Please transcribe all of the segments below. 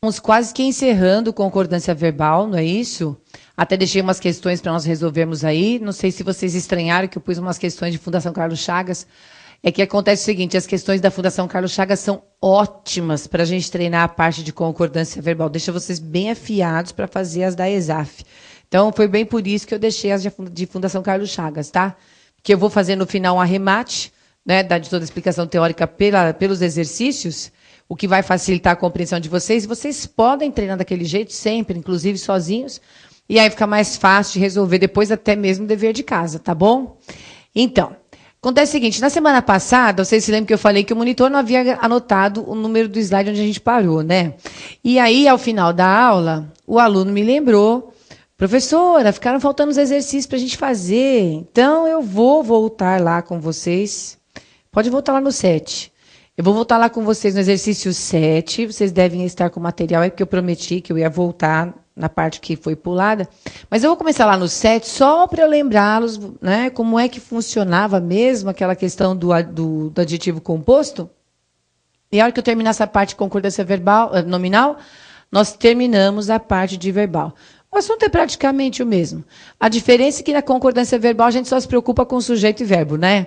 Estamos quase que encerrando concordância verbal, não é isso? Até deixei umas questões para nós resolvermos aí. Não sei se vocês estranharam que eu pus umas questões de Fundação Carlos Chagas. É que acontece o seguinte, as questões da Fundação Carlos Chagas são ótimas para a gente treinar a parte de concordância verbal. Deixa vocês bem afiados para fazer as da ESAF. Então, foi bem por isso que eu deixei as de Fundação Carlos Chagas, tá? Que eu vou fazer no final um arremate, né, de toda a explicação teórica pelos exercícios, o que vai facilitar a compreensão de vocês. Vocês podem treinar daquele jeito sempre, inclusive sozinhos, e aí fica mais fácil de resolver depois até mesmo o dever de casa, tá bom? Então, acontece o seguinte, na semana passada, vocês se lembram que eu falei que o monitor não havia anotado o número do slide onde a gente parou, né? E aí, ao final da aula, o aluno me lembrou, professora, ficaram faltando os exercícios para a gente fazer, então eu vou voltar lá com vocês. Pode voltar lá no 7. Eu vou voltar lá com vocês no exercício 7. Vocês devem estar com o material, é porque eu prometi que eu ia voltar na parte que foi pulada. Mas eu vou começar lá no 7, só para eu lembrá-los, né, como é que funcionava mesmo aquela questão do adjetivo composto. E a hora que eu terminar essa parte de concordância verbal, nominal, nós terminamos a parte de verbal. O assunto é praticamente o mesmo. A diferença é que na concordância verbal a gente só se preocupa com sujeito e verbo, né?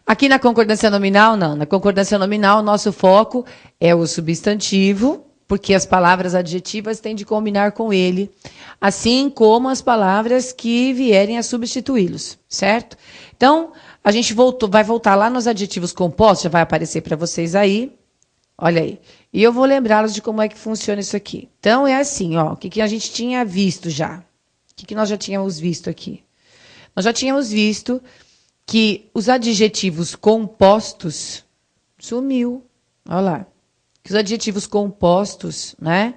Aqui na concordância nominal, não. Na concordância nominal, o nosso foco é o substantivo, porque as palavras adjetivas têm de combinar com ele, assim como as palavras que vierem a substituí-los, certo? Então, a gente vai voltar lá nos adjetivos compostos, já vai aparecer para vocês aí. Olha aí. E eu vou lembrá-los de como é que funciona isso aqui. Então, é assim, ó, o que a gente tinha visto já? O que nós já tínhamos visto aqui? Nós já tínhamos visto que os adjetivos compostos sumiu. Olha lá. Que os adjetivos compostos, né?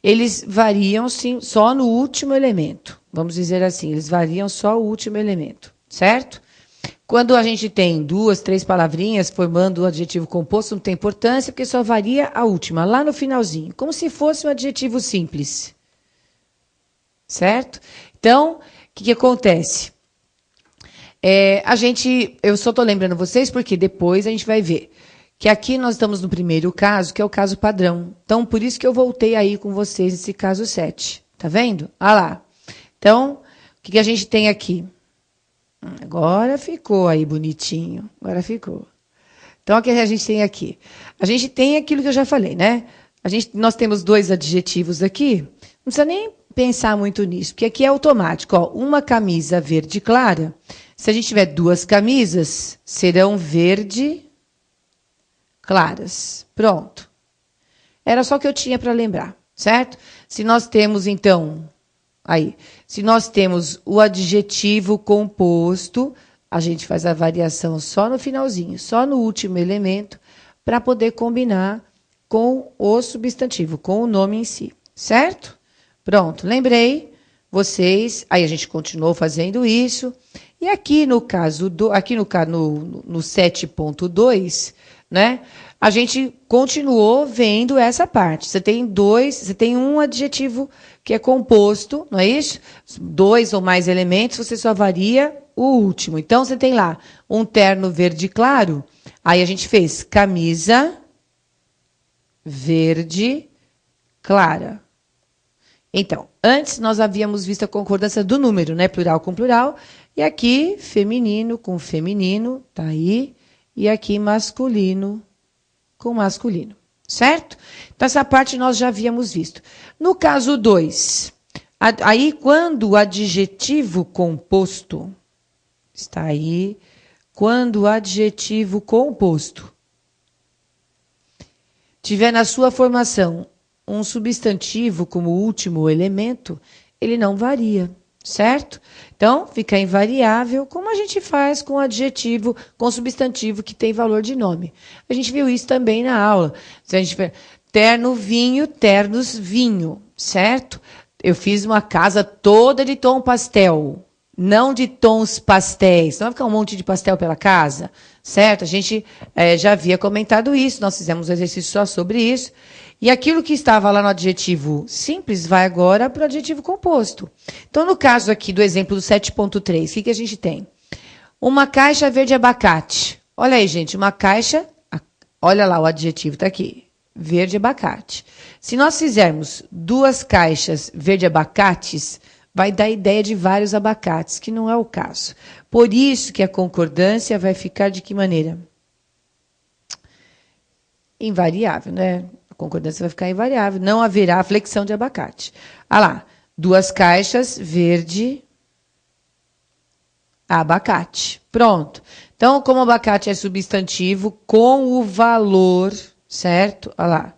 Eles variam, sim, só no último elemento. Vamos dizer assim, eles variam só o último elemento, certo? Quando a gente tem 2, 3 palavrinhas formando o adjetivo composto, não tem importância, porque só varia a última, lá no finalzinho, como se fosse um adjetivo simples. Certo? Então, o que acontece? Eu só estou lembrando vocês, porque depois a gente vai ver que aqui nós estamos no primeiro caso, que é o caso padrão. Então, por isso que eu voltei aí com vocês nesse caso 7. Tá vendo? Olha lá. Então, o que a gente tem aqui? Agora ficou aí bonitinho. Agora ficou. Então, o que a gente tem aqui? A gente tem aquilo que eu já falei, né? Nós temos 2 adjetivos aqui. Não precisa nem pensar muito nisso, porque aqui é automático. Ó, uma camisa verde clara. Se a gente tiver 2 camisas, serão verde claras. Pronto. Era só o que eu tinha para lembrar, certo? Se nós temos, então... Aí, se nós temos o adjetivo composto, a gente faz a variação só no finalzinho, só no último elemento, para poder combinar com o substantivo, com o nome em si, certo? Pronto, lembrei vocês, aí a gente continuou fazendo isso, e aqui no caso, no 7.2, né, a gente continuou vendo essa parte. Você tem um adjetivo que é composto, não é isso? 2 ou mais elementos, você só varia o último. Então, você tem lá um terno verde claro, aí a gente fez camisa verde clara. Então, antes nós havíamos visto a concordância do número, né? Plural com plural, e aqui feminino com feminino, tá aí, e aqui masculino com masculino, certo? Então, essa parte nós já havíamos visto. No caso 2, aí quando o adjetivo composto, está aí, quando o adjetivo composto tiver na sua formação um substantivo como último elemento, ele não varia, certo? Então, fica invariável, como a gente faz com adjetivo, com substantivo que tem valor de nome. A gente viu isso também na aula. Se a gente terno, vinho, ternos, vinho, certo? Eu fiz uma casa toda de tom pastel, não de tons pastéis. Não vai ficar um monte de pastel pela casa, certo? A gente já havia comentado isso, nós fizemos um exercício só sobre isso. E aquilo que estava lá no adjetivo simples vai agora para o adjetivo composto. Então, no caso aqui do exemplo do 7.3, o que a gente tem? Uma caixa verde abacate. Olha aí, gente, uma caixa... Olha lá, o adjetivo está aqui. verde abacate. Se nós fizermos 2 caixas verde abacates, vai dar ideia de vários abacates, que não é o caso. Por isso que a concordância vai ficar de que maneira? Invariável, né? A concordância vai ficar invariável. Não haverá flexão de abacate. Ah lá, 2 caixas verde abacate. Pronto. Então, como abacate é substantivo, com o valor, certo? Olha lá.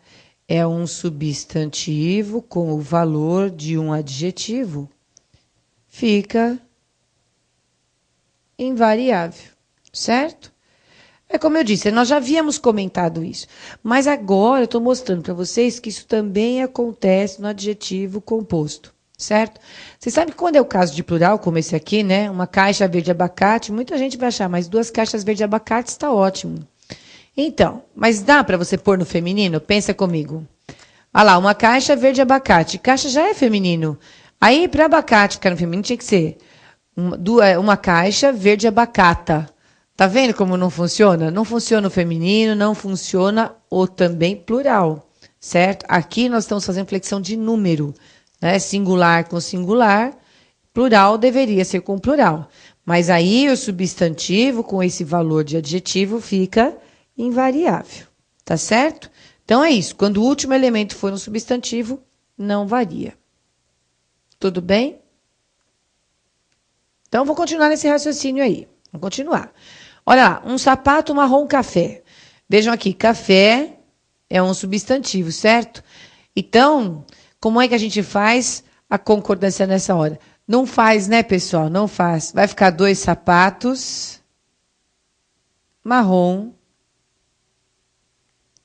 É um substantivo com o valor de um adjetivo. Fica invariável, certo? É como eu disse, nós já havíamos comentado isso. Mas agora eu estou mostrando para vocês que isso também acontece no adjetivo composto. Certo? Você sabe que quando é o caso de plural, como esse aqui, né? Uma caixa verde abacate, muita gente vai achar, mas 2 caixas verde abacate está ótimo. Então, mas dá para você pôr no feminino? Pensa comigo. Olha lá, uma caixa verde abacate. Caixa já é feminino. Aí, para abacate ficar no feminino, tinha que ser uma caixa verde abacata. Tá vendo como não funciona? Não funciona o feminino, não funciona o também plural. Certo? Aqui nós estamos fazendo flexão de número. Né? Singular com singular, plural deveria ser com plural. Mas aí o substantivo com esse valor de adjetivo fica invariável. Tá certo? Então é isso. Quando o último elemento for um substantivo, não varia. Tudo bem? Então vou continuar nesse raciocínio aí. Vamos continuar. Olha lá, um sapato marrom café. Vejam aqui, café é um substantivo, certo? Então, como é que a gente faz a concordância nessa hora? Não faz, né, pessoal? Não faz. Vai ficar 2 sapatos marrom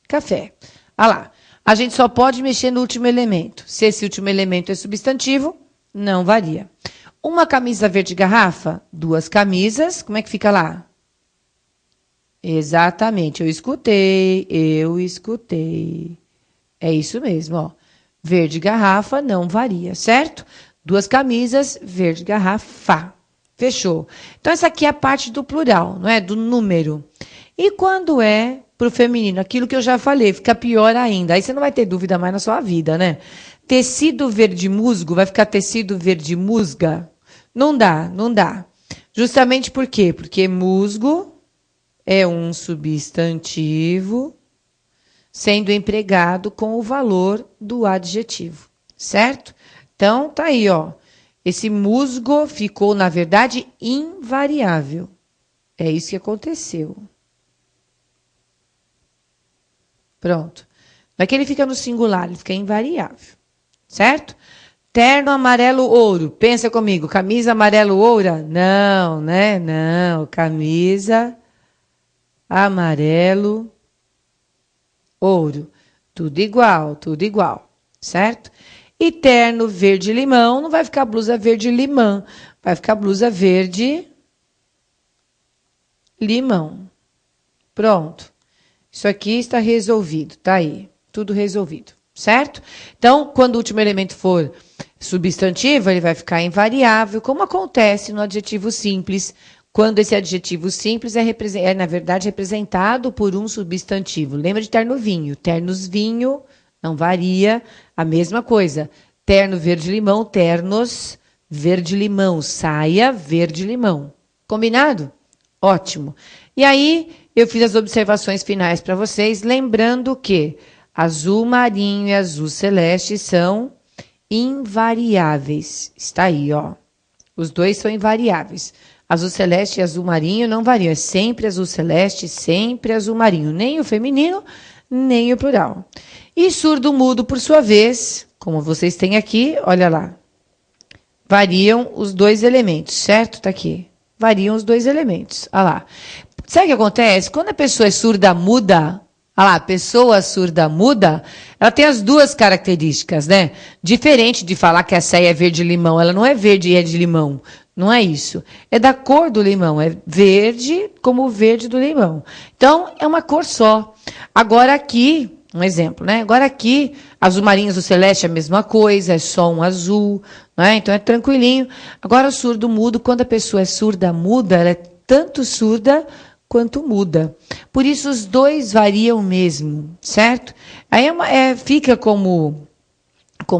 café. Olha lá. A gente só pode mexer no último elemento. Se esse último elemento é substantivo, não varia. Uma camisa verde garrafa, 2 camisas. Como é que fica lá? Exatamente. Eu escutei. É isso mesmo, ó. Verde garrafa não varia, certo? 2 camisas, verde garrafa. Fechou. Então, essa aqui é a parte do plural, não é? Do número. E quando é para o feminino? Aquilo que eu já falei, fica pior ainda. Aí você não vai ter dúvida mais na sua vida, né? Tecido verde musgo vai ficar tecido verde musga? Não dá, não dá. Justamente por quê? Porque musgo é um substantivo sendo empregado com o valor do adjetivo, certo? Então, tá aí, ó. Esse musgo ficou, na verdade, invariável. É isso que aconteceu. Pronto. Não é que ele fica no singular, ele fica invariável, certo? Terno amarelo ouro. Pensa comigo, camisa amarelo ouro? Não, né? Não, camisa amarelo ouro. Tudo igual, certo? E terno verde limão, não vai ficar blusa verde limão, vai ficar blusa verde limão. Pronto. Isso aqui está resolvido, tá aí, tudo resolvido, certo? Então, quando o último elemento for substantivo, ele vai ficar invariável, como acontece no adjetivo simples, quando esse adjetivo simples é, na verdade, representado por um substantivo. Lembra de terno vinho? Ternos vinho, não varia, a mesma coisa. Terno verde-limão, ternos verde-limão, saia verde-limão. Combinado? Ótimo. E aí, eu fiz as observações finais para vocês, lembrando que azul marinho e azul celeste são invariáveis. Está aí, ó. Os dois são invariáveis. Azul celeste e azul marinho não variam. É sempre azul celeste, sempre azul marinho. Nem o feminino, nem o plural. E surdo mudo, por sua vez, como vocês têm aqui, olha lá. Variam os 2 elementos, certo? Tá aqui. Variam os 2 elementos. Olha lá. Sabe o que acontece? Quando a pessoa é surda muda, olha lá, pessoa surda muda, ela tem as 2 características, né? Diferente de falar que a saia é verde limão, ela não é verde e é de limão. Não é isso. É da cor do limão. É verde como o verde do limão. Então, é uma cor só. Agora aqui, um exemplo, né? Agora aqui, azul marinho, azul celeste é a mesma coisa, é só um azul, né? Então é tranquilinho. Agora o surdo mudo, quando a pessoa é surda muda, ela é tanto surda quanto muda. Por isso, os dois variam mesmo, certo? Aí fica como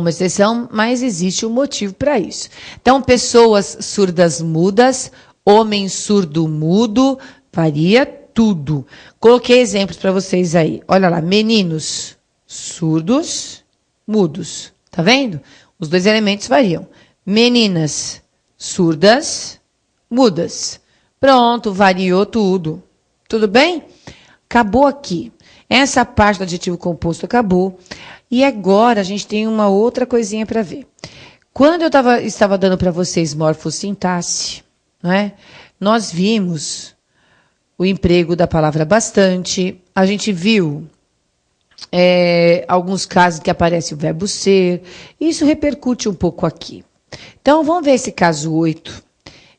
exceção, mas existe um motivo para isso. Então, pessoas surdas mudas, homem surdo mudo, varia tudo. Coloquei exemplos para vocês aí. Olha lá, meninos surdos, mudos. Tá vendo? Os dois elementos variam. Meninas surdas, mudas. Pronto, variou tudo. Tudo bem? Acabou aqui. Essa parte do adjetivo composto acabou. E agora a gente tem uma outra coisinha para ver. Quando eu estava dando para vocês morfossintaxe, né, nós vimos o emprego da palavra bastante. A gente viu alguns casos que aparece o verbo ser. Isso repercute um pouco aqui. Então, vamos ver esse caso 8.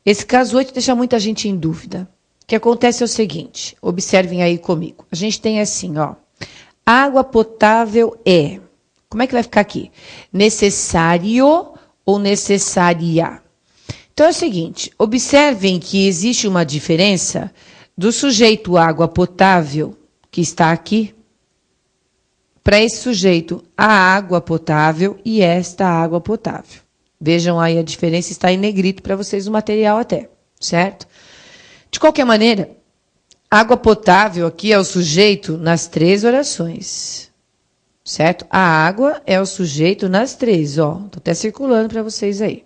Esse caso 8 deixa muita gente em dúvida. O que acontece é o seguinte, observem aí comigo. A gente tem assim, ó, água potável é. Como é que vai ficar aqui? Necessário ou necessária? Então é o seguinte, observem que existe uma diferença do sujeito água potável, que está aqui, para esse sujeito a água potável e esta água potável. Vejam aí a diferença, está em negrito para vocês no material até, certo? De qualquer maneira, água potável aqui é o sujeito nas 3 orações, certo? A água é o sujeito nas 3, ó. Estou até circulando para vocês aí.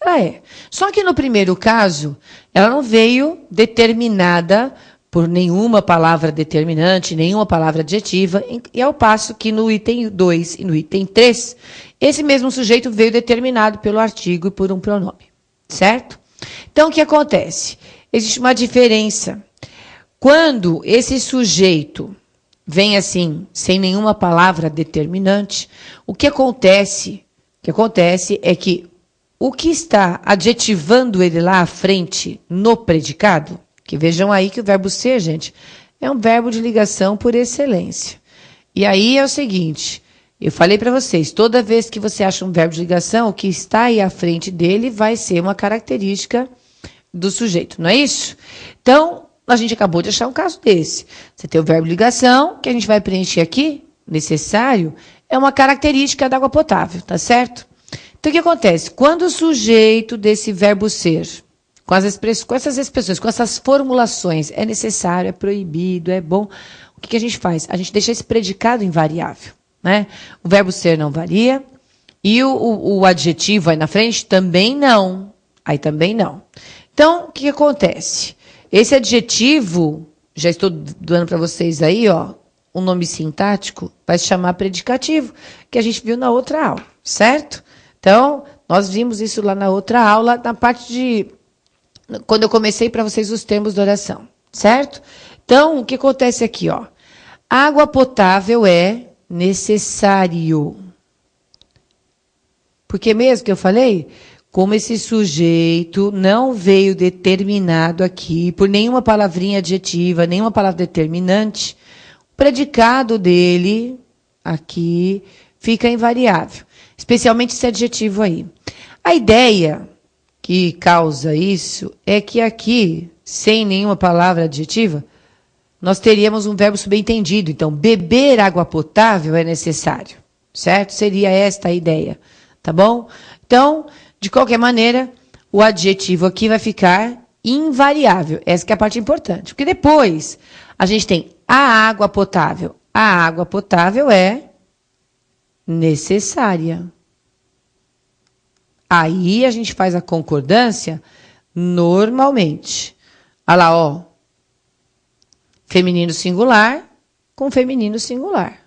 Ela é. Só que no primeiro caso, ela não veio determinada por nenhuma palavra determinante, nenhuma palavra adjetiva, e ao passo que no item 2 e no item 3, esse mesmo sujeito veio determinado pelo artigo e por um pronome, certo? Então, o que acontece? Existe uma diferença. Quando esse sujeito vem assim, sem nenhuma palavra determinante, o que acontece é que o que está adjetivando ele lá à frente no predicado, que vejam aí que o verbo ser, gente, é um verbo de ligação por excelência. E aí é o seguinte, eu falei para vocês, toda vez que você acha um verbo de ligação, o que está aí à frente dele vai ser uma característica do sujeito, não é isso? Então, a gente acabou de achar um caso desse. Você tem o verbo de ligação, que a gente vai preencher aqui, necessário, é uma característica da água potável, tá certo? Então, o que acontece? Quando o sujeito desse verbo ser, com essas expressões, com essas formulações, é necessário, é proibido, é bom, o que a gente faz? A gente deixa esse predicado invariável, né? O verbo ser não varia, e o adjetivo aí na frente também não. Aí também não. Então, o que acontece? Esse adjetivo, já estou dando para vocês aí, ó, um nome sintático, vai se chamar predicativo, que a gente viu na outra aula, certo? Então, nós vimos isso lá na outra aula, na parte de... quando eu comecei para vocês os termos de oração, certo? Então, o que acontece aqui, ó? Água potável é necessário. Porque mesmo que eu falei, como esse sujeito não veio determinado aqui por nenhuma palavrinha adjetiva, nenhuma palavra determinante, o predicado dele aqui fica invariável, especialmente esse adjetivo aí. A ideia que causa isso é que aqui, sem nenhuma palavra adjetiva, nós teríamos um verbo subentendido. Então, beber água potável é necessário, certo? Seria esta a ideia, tá bom? Então, de qualquer maneira, o adjetivo aqui vai ficar invariável. Essa que é a parte importante. Porque depois, a gente tem a água potável. A água potável é necessária. Aí a gente faz a concordância normalmente. Olha lá, ó. Feminino singular com feminino singular.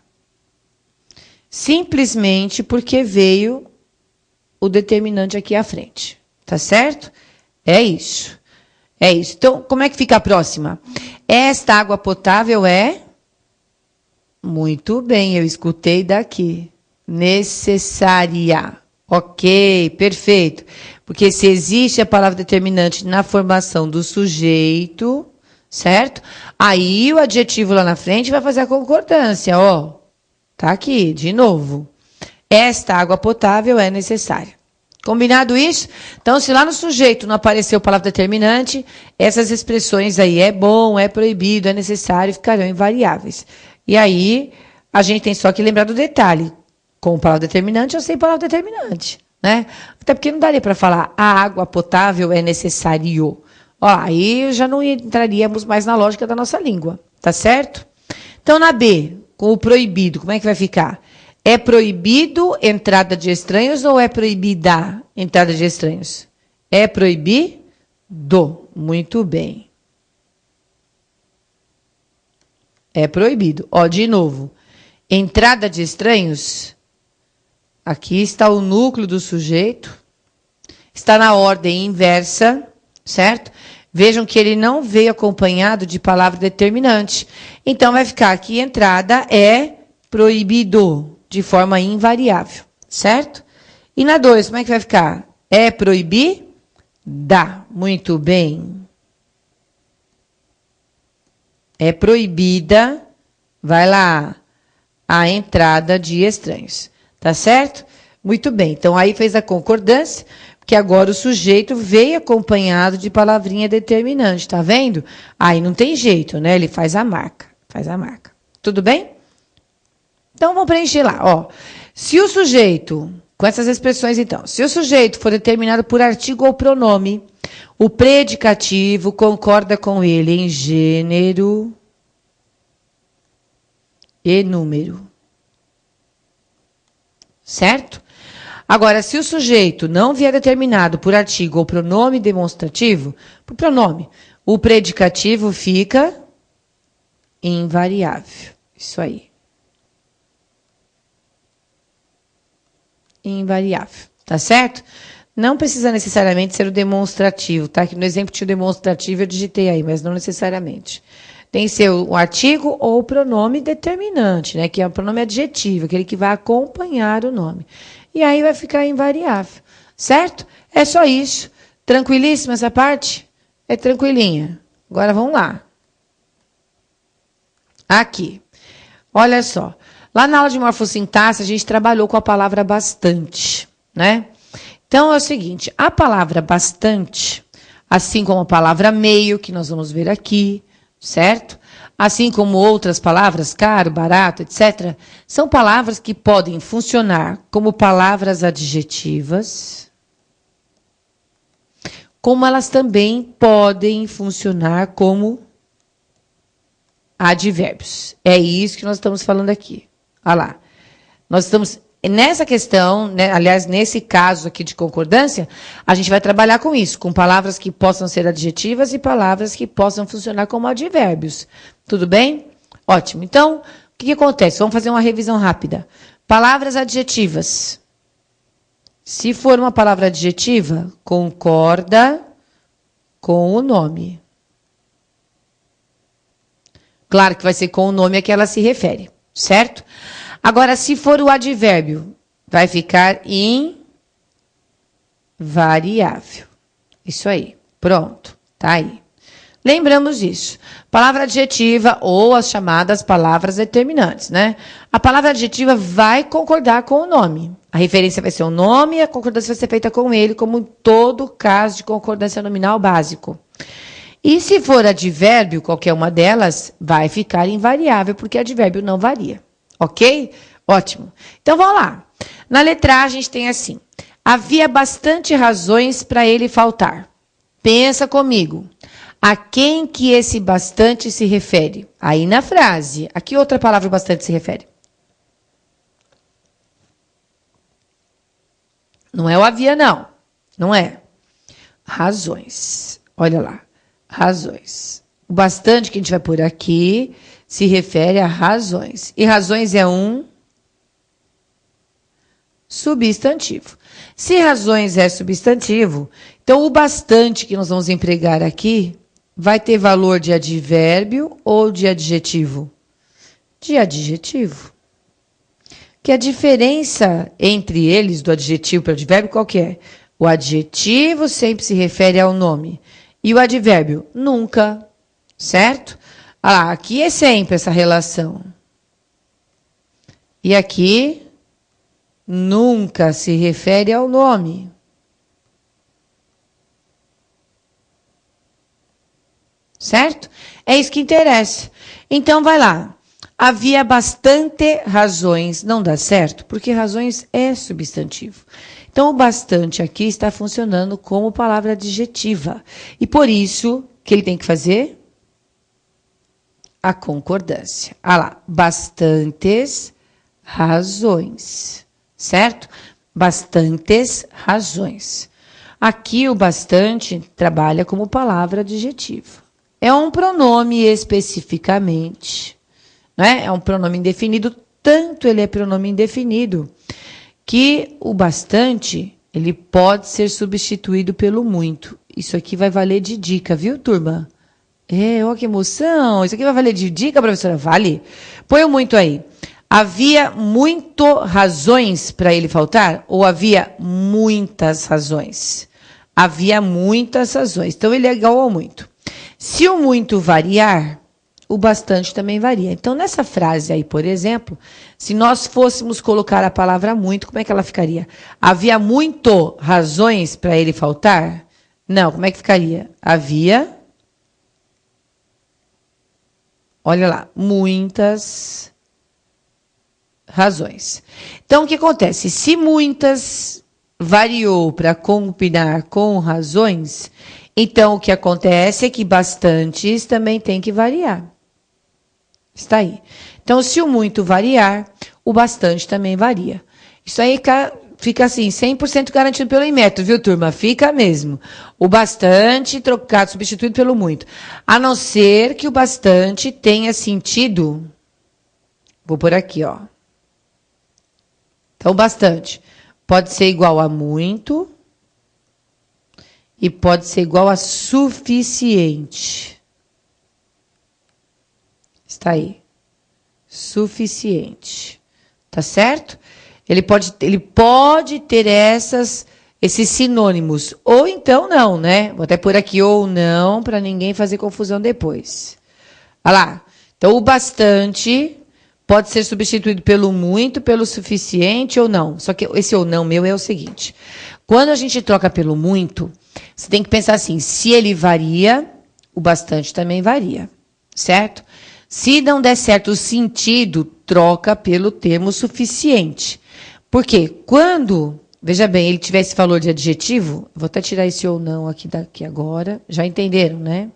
Simplesmente porque veio o determinante aqui à frente. Tá certo? É isso. É isso. Então, como é que fica a próxima? Esta água potável é... Muito bem, eu escutei daqui. Necessária. Ok, perfeito. Porque se existe a palavra determinante na formação do sujeito, certo? Aí o adjetivo lá na frente vai fazer a concordância, ó. Tá aqui, de novo. Esta água potável é necessária. Combinado isso? Então, se lá no sujeito não apareceu palavra determinante, essas expressões aí, é bom, é proibido, é necessário, ficarão invariáveis. E aí, a gente tem só que lembrar do detalhe, com palavra determinante ou sem palavra determinante, né? Até porque não daria para falar a água potável é necessário. Ó, aí já não entraríamos mais na lógica da nossa língua, tá certo? Então, na B, com o proibido, como é que vai ficar? É proibido entrada de estranhos ou é proibida entrada de estranhos? É proibido? Muito bem. É proibido. Ó, de novo. Entrada de estranhos. Aqui está o núcleo do sujeito. Está na ordem inversa, certo? Vejam que ele não veio acompanhado de palavra determinante. Então, vai ficar aqui, entrada é proibido, de forma invariável, certo? E na 2, como é que vai ficar? É proibida? Muito bem. É proibida, vai lá, a entrada de estranhos, tá certo? Muito bem, então aí fez a concordância, que agora o sujeito veio acompanhado de palavrinha determinante, tá vendo? Aí não tem jeito, né? Ele faz a marca. Tudo bem? Então, vamos preencher lá, ó. Se o sujeito, com essas expressões então, se o sujeito for determinado por artigo ou pronome, o predicativo concorda com ele em gênero e número. Certo? Agora, se o sujeito não vier determinado por artigo ou pronome demonstrativo, por pronome, o predicativo fica invariável. Isso aí. Invariável, tá certo? Não precisa necessariamente ser o demonstrativo, tá? Que no exemplo tinha o demonstrativo, eu digitei aí, mas não necessariamente. Tem que ser o artigo ou o pronome determinante, né? Que é o pronome adjetivo, aquele que vai acompanhar o nome. E aí vai ficar invariável, certo? É só isso. Tranquilíssima essa parte? É tranquilinha. Agora vamos lá. Aqui. Olha só. Lá na aula de morfossintaxe, a gente trabalhou com a palavra bastante, né? Então, é o seguinte, a palavra bastante, assim como a palavra meio, que nós vamos ver aqui, certo? Assim como outras palavras, caro, barato, etc., são palavras que podem funcionar como palavras adjetivas, como elas também podem funcionar como advérbios. É isso que nós estamos falando aqui. Olha lá. Nós estamos nessa questão, né, aliás, nesse caso aqui de concordância, a gente vai trabalhar com isso, com palavras que possam ser adjetivas e palavras que possam funcionar como advérbios. Tudo bem? Ótimo. Então, o que acontece? Vamos fazer uma revisão rápida. Palavras adjetivas. Se for uma palavra adjetiva, concorda com o nome. Claro que vai ser com o nome a que ela se refere, certo? Agora, se for o advérbio, vai ficar invariável. Isso aí. Pronto. Tá aí. Lembramos disso. Palavra adjetiva ou as chamadas palavras determinantes, né? A palavra adjetiva vai concordar com o nome. A referência vai ser o nome e a concordância vai ser feita com ele, como em todo caso de concordância nominal básico. E se for advérbio, qualquer uma delas, vai ficar invariável, porque advérbio não varia. Ok? Ótimo. Então, vamos lá. Na letra A, a gente tem assim. Havia bastante razões para ele faltar. Pensa comigo. A quem que esse bastante se refere? Aí na frase. A que outra palavra bastante se refere? Não é o havia, não. Não é. Razões. Olha lá. Razões. O bastante que a gente vai pôr aqui se refere a razões. E razões é um substantivo. Se razões é substantivo, então o bastante que nós vamos empregar aqui vai ter valor de advérbio ou de adjetivo? De adjetivo. Que a diferença entre eles, do adjetivo para o advérbio, qual que é? O adjetivo sempre se refere ao nome. E o advérbio? Nunca. Certo? Ah, aqui é sempre essa relação. E aqui, nunca se refere ao nome. certo? É isso que interessa. Então, vai lá. Havia bastante razões, não dá certo, porque razões é substantivo. Então, o bastante aqui está funcionando como palavra adjetiva. E por isso, que ele tem que fazer? A concordância. Ah lá, bastantes razões, certo? Bastantes razões. Aqui, o bastante trabalha como palavra adjetiva. É um pronome especificamente, né? É um pronome indefinido, tanto ele é pronome indefinido, que o bastante, ele pode ser substituído pelo muito. Isso aqui vai valer de dica, viu, turma? Olha que emoção. Isso aqui vai valer de dica, professora? Vale. Põe o muito aí. Havia muito razões para ele faltar? Ou havia muitas razões? Havia muitas razões. Então, ele é igual ao muito. Se o muito variar, o bastante também varia. Então, nessa frase aí, por exemplo, se nós fôssemos colocar a palavra muito, como é que ela ficaria? Havia muito razões para ele faltar? Não, como é que ficaria? Havia, olha lá, muitas razões. Então, o que acontece? Se muitas variou para combinar com razões, então o que acontece é que bastantes também tem que variar. Está aí. Então, se o muito variar, o bastante também varia. Isso aí fica assim, 100% garantido pelo Inmetro, viu, turma? Fica mesmo. O bastante trocado, substituído pelo muito. A não ser que o bastante tenha sentido... Vou por aqui, ó. Então, bastante pode ser igual a muito e pode ser igual a suficiente. Está aí. Suficiente. Tá certo? Ele pode ter esses sinônimos. Ou então não, né? Vou até pôr aqui ou não, para ninguém fazer confusão depois. Olha lá. Então, o bastante pode ser substituído pelo muito, pelo suficiente ou não. Só que esse ou não meu é o seguinte. Quando a gente troca pelo muito, você tem que pensar assim, se ele varia, o bastante também varia. Certo? Se não der certo o sentido, troca pelo termo suficiente. Por quê? Quando, veja bem, ele tiver esse valor de adjetivo, vou até tirar esse ou não aqui daqui agora, já entenderam, né?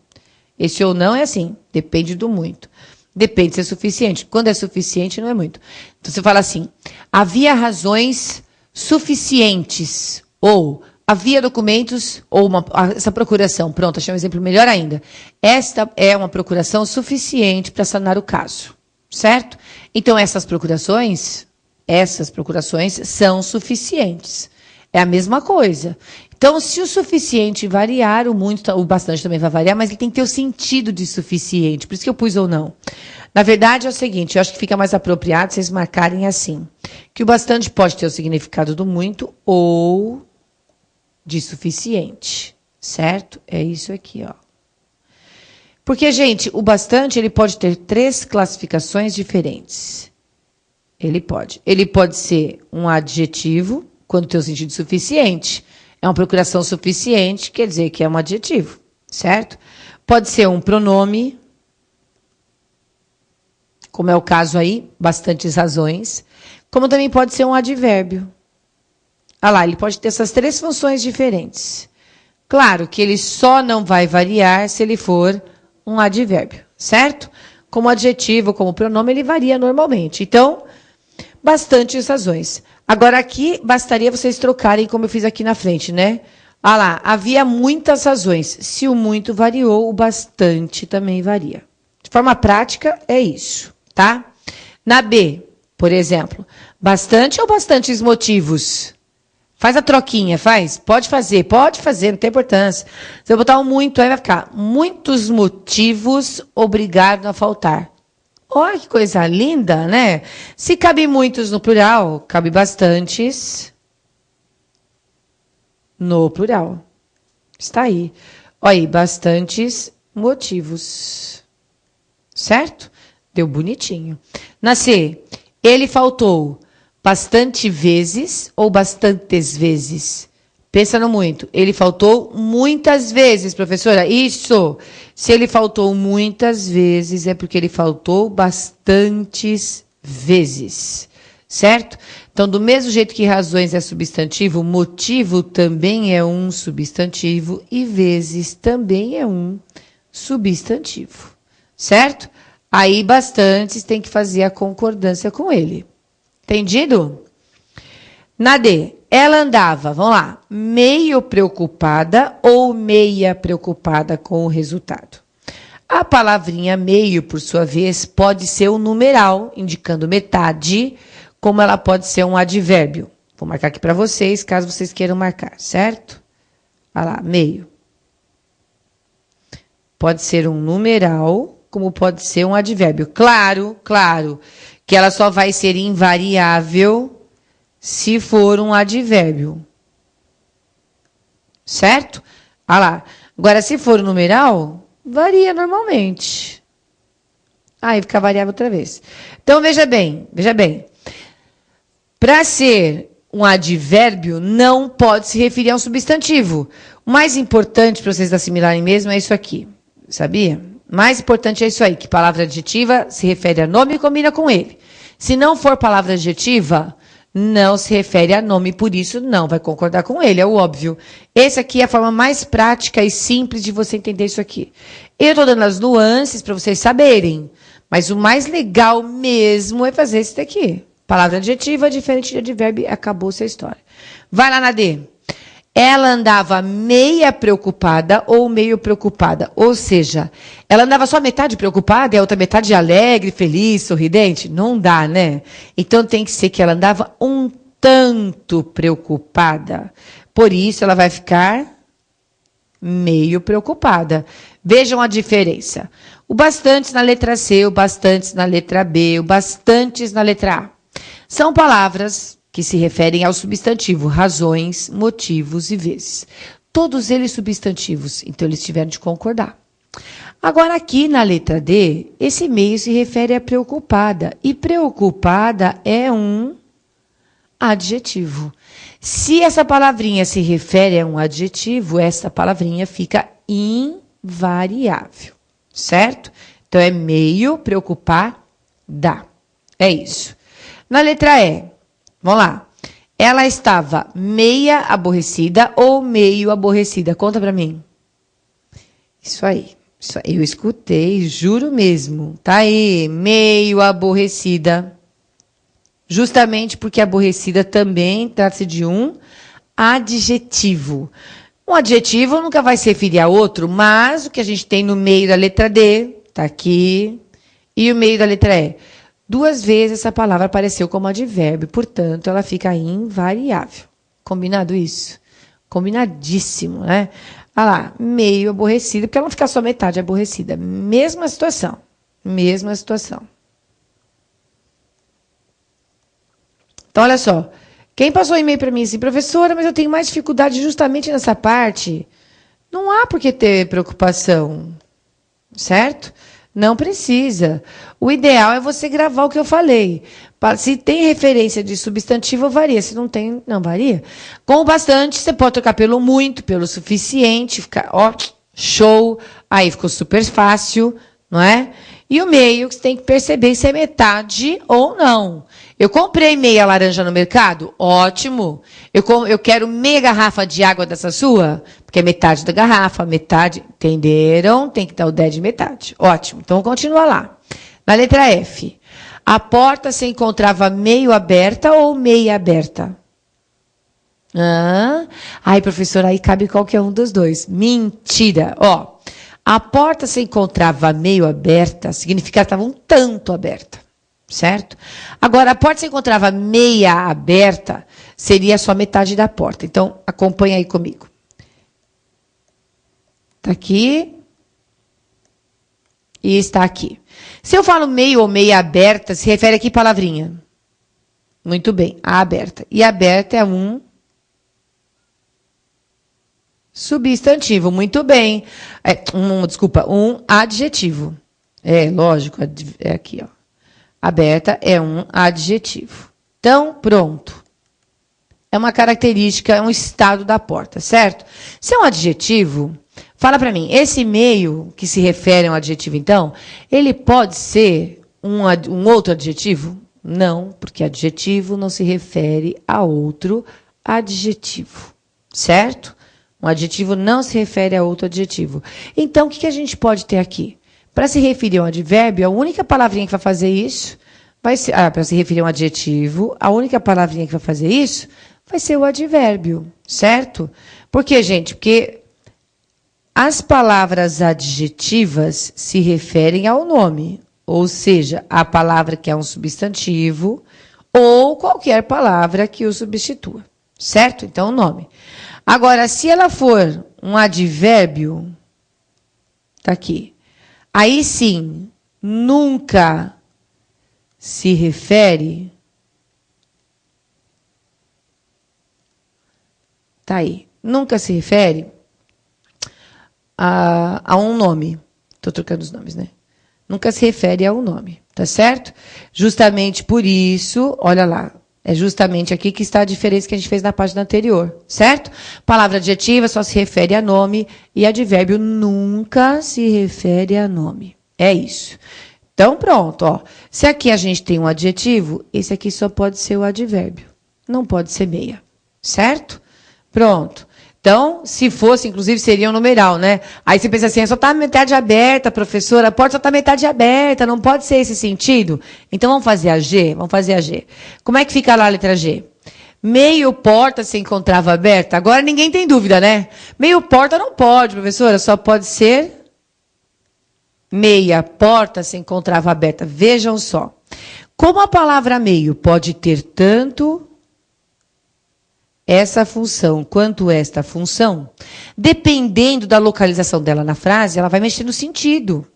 Esse ou não é assim, depende do muito. Depende se é suficiente. Quando é suficiente, não é muito. Então, você fala assim, havia razões suficientes, ou havia documentos, ou essa procuração. Pronto, achei um exemplo melhor ainda. Esta é uma procuração suficiente para sanar o caso, certo? Então, essas procurações são suficientes. É a mesma coisa. Então, se o suficiente variar, o bastante também vai variar, mas ele tem que ter o sentido de suficiente. Por isso que eu pus ou não. Na verdade, é o seguinte, eu acho que fica mais apropriado vocês marcarem assim, que o bastante pode ter o significado do muito ou de suficiente, certo? É isso aqui, ó. Porque, gente, o bastante ele pode ter 3 classificações diferentes. Ele pode ser um adjetivo, quando tem o sentido suficiente. É uma procuração suficiente, quer dizer que é um adjetivo, certo? Pode ser um pronome, como é o caso aí, bastantes razões. Como também pode ser um advérbio. Ah lá, ele pode ter essas 3 funções diferentes. Claro que ele só não vai variar se ele for um advérbio, certo? Como adjetivo, como pronome, ele varia normalmente. Então, bastantes razões. Agora, aqui, bastaria vocês trocarem, como eu fiz aqui na frente, né? Ah lá, havia muitas razões. Se o muito variou, o bastante também varia. De forma prática, é isso, tá? Na B, por exemplo, bastante ou bastantes motivos? Faz a troquinha, faz? Pode fazer, não tem importância. Se eu botar um muito, aí vai ficar muitos motivos obrigaram a faltar. Olha que coisa linda, né? Se cabe muitos no plural, cabe bastantes no plural. Está aí. Olha aí, bastantes motivos. Certo? Deu bonitinho. Na C, ele faltou bastante vezes ou bastantes vezes? Pensando muito. Ele faltou muitas vezes, professora. Isso. Se ele faltou muitas vezes, é porque ele faltou bastantes vezes. Certo? Então, do mesmo jeito que razões é substantivo, motivo também é um substantivo e vezes também é um substantivo. Certo? Aí, bastantes tem que fazer a concordância com ele. Entendido? Na D, ela andava, vamos lá, meio preocupada ou meia preocupada com o resultado. A palavrinha meio, por sua vez, pode ser um numeral, indicando metade, como ela pode ser um advérbio. Vou marcar aqui para vocês, caso vocês queiram marcar, certo? Olha lá, meio. Pode ser um numeral, como pode ser um advérbio. Claro, claro, que ela só vai ser invariável se for um advérbio. Certo? Olha lá. Agora, se for um numeral, varia normalmente. Aí fica variável outra vez. Então, veja bem, veja bem. Para ser um advérbio, não pode se referir a um substantivo. O mais importante para vocês assimilarem mesmo é isso aqui. Sabia? Mais importante é isso aí, que palavra adjetiva se refere a nome e combina com ele. Se não for palavra adjetiva, não se refere a nome, por isso não vai concordar com ele, é o óbvio. Essa aqui é a forma mais prática e simples de você entender isso aqui. Eu estou dando as nuances para vocês saberem, mas o mais legal mesmo é fazer isso daqui. Palavra adjetiva, diferente de advérbio, acabou-se a história. Vai lá na D. Ela andava meia preocupada ou meio preocupada. Ou seja, ela andava só metade preocupada e a outra metade alegre, feliz, sorridente? Não dá, né? Então tem que ser que ela andava um tanto preocupada. Por isso ela vai ficar meio preocupada. Vejam a diferença. O bastantes na letra C, o bastantes na letra B, o bastantes na letra A. São palavras que se referem ao substantivo, razões, motivos e vezes. Todos eles substantivos, então eles tiveram de concordar. Agora, aqui na letra D, esse meio se refere a preocupada, e preocupada é um adjetivo. Se essa palavrinha se refere a um adjetivo, essa palavrinha fica invariável, certo? Então, é meio preocupada. É isso. Na letra E, vamos lá. Ela estava meia aborrecida ou meio aborrecida? Conta pra mim. Isso aí. Eu escutei, juro mesmo. Tá aí, meio aborrecida. Justamente porque aborrecida também trata-se de um adjetivo. Um adjetivo nunca vai se referir a outro, mas o que a gente tem no meio da letra D, tá aqui, e o meio da letra E. Duas vezes essa palavra apareceu como advérbio, portanto, ela fica invariável. Combinado isso? Combinadíssimo, né? Olha lá, meio aborrecida, porque ela não fica só metade aborrecida. Mesma situação. Mesma situação. Então, olha só. Quem passou e-mail para mim assim, professora, mas eu tenho mais dificuldade justamente nessa parte. Não há por que ter preocupação, certo? Não precisa. O ideal é você gravar o que eu falei. Se tem referência de substantivo, varia. Se não tem, não varia. Com o bastante, você pode trocar pelo muito, pelo suficiente. Fica, ó, show. Aí ficou super fácil, não é? E o meio, que você tem que perceber se é metade ou não. Eu comprei meia laranja no mercado? Ótimo. Eu quero meia garrafa de água dessa sua? Porque é metade da garrafa, metade. Entenderam? Tem que dar o 10 de metade. Ótimo. Então, continua lá. Na letra F. A porta se encontrava meio aberta ou meia aberta? Ai, professora, aí cabe qualquer um dos dois. Mentira. Ó, a porta se encontrava meio aberta, significa que ela estava um tanto aberta. Certo? Agora, a porta se encontrava meia aberta, seria só metade da porta. Então, acompanha aí comigo. Está aqui. E está aqui. Se eu falo meio ou meia aberta, se refere a que palavrinha? Muito bem, a aberta. E aberta é um substantivo. Muito bem. Um adjetivo. É, lógico, é aqui, ó. Aberta é um adjetivo. Então, pronto. é uma característica, é um estado da porta, certo? Se é um adjetivo, fala para mim, esse meio que se refere a um adjetivo, então, ele pode ser um outro adjetivo? Não, porque adjetivo não se refere a outro adjetivo, certo? Um adjetivo não se refere a outro adjetivo. Então, o que a gente pode ter aqui? Para se referir a um advérbio, a única palavrinha que vai fazer isso vai ser... para se referir a um adjetivo, a única palavrinha que vai fazer isso vai ser o advérbio, certo? Por quê, gente? Porque as palavras adjetivas se referem ao nome, ou seja, a palavra que é um substantivo ou qualquer palavra que o substitua, certo? Então, o nome. Agora, se ela for um advérbio, tá aqui, aí sim, nunca se refere, tá aí, nunca se refere a um nome. Estou trocando os nomes, né? Nunca se refere a um nome, tá certo? Justamente por isso, olha lá, é justamente aqui que está a diferença que a gente fez na página anterior, certo? Palavra adjetiva só se refere a nome e advérbio nunca se refere a nome. É isso. Então, pronto, ó. Se aqui a gente tem um adjetivo, esse aqui só pode ser o advérbio. Não pode ser meia, certo? Pronto. Então, se fosse, inclusive, seria um numeral, né? Aí você pensa assim, só está metade aberta, professora, a porta só está metade aberta, não pode ser esse sentido? Então, vamos fazer a G? Vamos fazer a G. Como é que fica lá a letra G? Meio porta se encontrava aberta. Agora ninguém tem dúvida, né? Meio porta não pode, professora, só pode ser meia porta se encontrava aberta. Vejam só. Como a palavra meio pode ter tanto essa função quanto esta função, dependendo da localização dela na frase, ela vai mexer no sentido.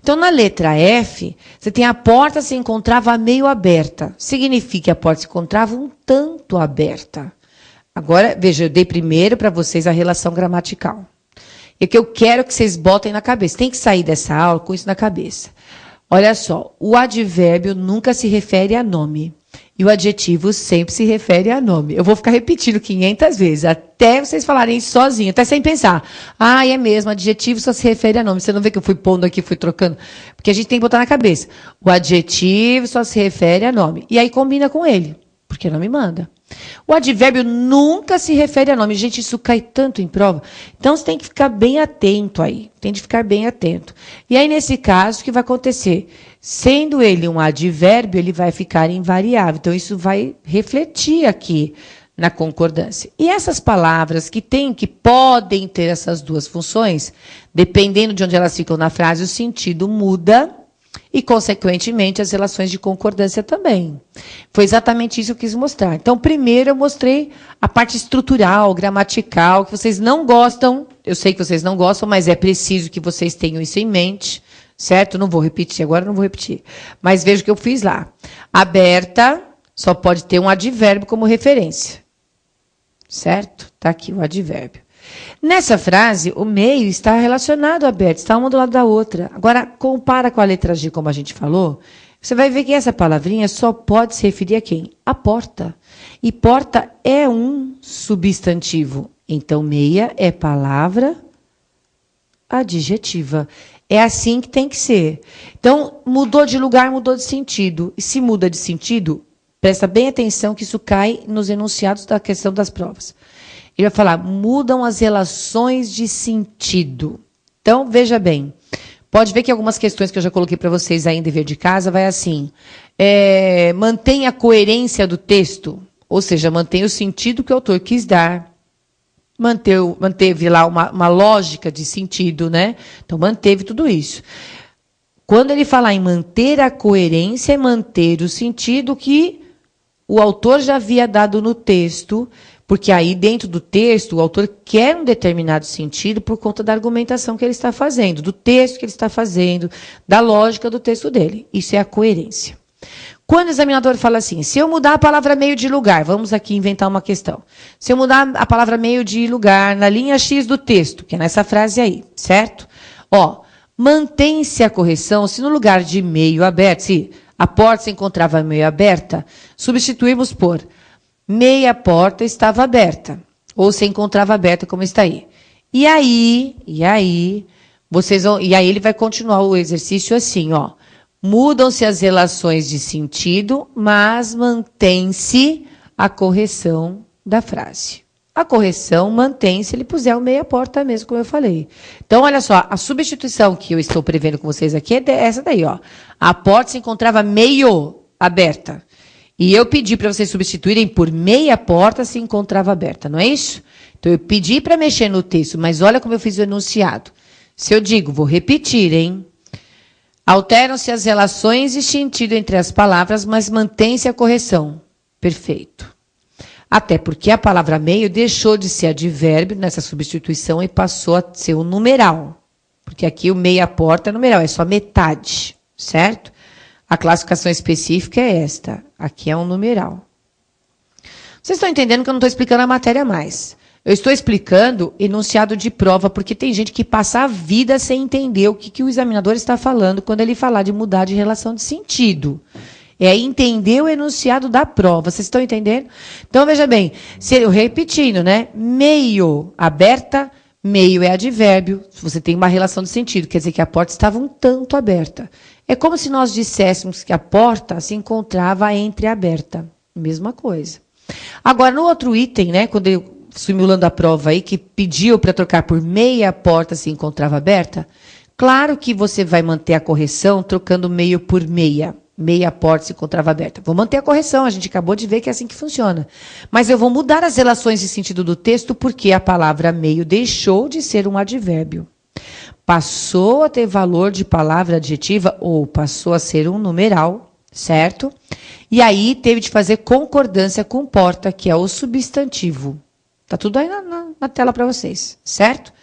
Então, na letra F, você tem a porta se encontrava meio aberta. Significa que a porta se encontrava um tanto aberta. Agora, veja, eu dei primeiro para vocês a relação gramatical. E o que eu quero que vocês botem na cabeça. Tem que sair dessa aula com isso na cabeça. Olha só, o advérbio nunca se refere a nome. E o adjetivo sempre se refere a nome. Eu vou ficar repetindo 500 vezes, até vocês falarem isso sozinho, até sem pensar. Ah, é mesmo, adjetivo só se refere a nome. Você não vê que eu fui pondo aqui, fui trocando? Porque a gente tem que botar na cabeça. O adjetivo só se refere a nome. E aí combina com ele, porque nome manda. O advérbio nunca se refere a nome. Gente, isso cai tanto em prova. Então, você tem que ficar bem atento aí. Tem de ficar bem atento. E aí, nesse caso, o que vai acontecer? Sendo ele um advérbio, ele vai ficar invariável. Então, isso vai refletir aqui na concordância. E essas palavras que podem ter essas duas funções, dependendo de onde elas ficam na frase, o sentido muda e, consequentemente, as relações de concordância também. Foi exatamente isso que eu quis mostrar. Então, primeiro eu mostrei a parte estrutural, gramatical, que vocês não gostam. Eu sei que vocês não gostam, mas é preciso que vocês tenham isso em mente, certo? Não vou repetir, agora não vou repetir. Mas veja o que eu fiz lá. Aberta só pode ter um advérbio como referência. Certo? Está aqui o advérbio. Nessa frase, o meio está relacionado ao aberto, está uma do lado da outra. Agora, compara com a letra G, como a gente falou, você vai ver que essa palavrinha só pode se referir a quem? A porta. E porta é um substantivo. Então, meia é palavra adjetiva. É assim que tem que ser. Então, mudou de lugar, mudou de sentido. E se muda de sentido, presta bem atenção que isso cai nos enunciados da questão das provas. Ele vai falar, mudam as relações de sentido. Então, veja bem. Pode ver que algumas questões que eu já coloquei para vocês aí em dever de casa, vai assim. Mantém a coerência do texto, ou seja, mantém o sentido que o autor quis dar. Manteve lá uma lógica de sentido, né? Então, manteve tudo isso. Quando ele falar em manter a coerência, é manter o sentido que o autor já havia dado no texto, porque aí, dentro do texto, o autor quer um determinado sentido por conta da argumentação que ele está fazendo, do texto que ele está fazendo, da lógica do texto dele. Isso é a coerência. Quando o examinador fala assim, se eu mudar a palavra meio de lugar, vamos aqui inventar uma questão. Se eu mudar a palavra meio de lugar na linha X do texto, que é nessa frase aí, certo? Ó, mantém-se a correção se no lugar de meio aberto, se a porta se encontrava meio aberta, substituímos por meia porta estava aberta, ou se encontrava aberta, como está aí. E aí ele vai continuar o exercício assim, ó. Mudam-se as relações de sentido, mas mantém-se a correção da frase. A correção mantém se ele puser o meia porta mesmo, como eu falei. Então, olha só, a substituição que eu estou prevendo com vocês aqui é essa daí, ó. A porta se encontrava meio aberta. E eu pedi para vocês substituírem por meia porta se encontrava aberta, não é isso? Então, eu pedi para mexer no texto, mas olha como eu fiz o enunciado. Se eu digo, vou repetir, hein? Alteram-se as relações de sentido entre as palavras, mas mantém-se a correção. Perfeito. Até porque a palavra meio deixou de ser advérbio nessa substituição e passou a ser um numeral. Porque aqui o meia porta é numeral, é só metade, certo? A classificação específica é esta. Aqui é um numeral. Vocês estão entendendo que eu não estou explicando a matéria mais. Eu estou explicando enunciado de prova, porque tem gente que passa a vida sem entender o que o examinador está falando quando ele falar de mudar de relação de sentido. É entender o enunciado da prova. Vocês estão entendendo? Então, veja bem, eu repetindo, né? Meio aberta, meio é advérbio. Se você tem uma relação de sentido, quer dizer que a porta estava um tanto aberta. É como se nós disséssemos que a porta se encontrava entreaberta. Mesma coisa. Agora, no outro item, né? Quando eu simulando a prova aí, que pediu para trocar por meia porta se encontrava aberta, claro que você vai manter a correção trocando meio por meia. Meia porta se encontrava aberta. Vou manter a correção, a gente acabou de ver que é assim que funciona. Mas eu vou mudar as relações de sentido do texto porque a palavra meio deixou de ser um advérbio. Passou a ter valor de palavra adjetiva ou passou a ser um numeral, certo? E aí teve de fazer concordância com porta, que é o substantivo. Está tudo aí na tela para vocês, certo?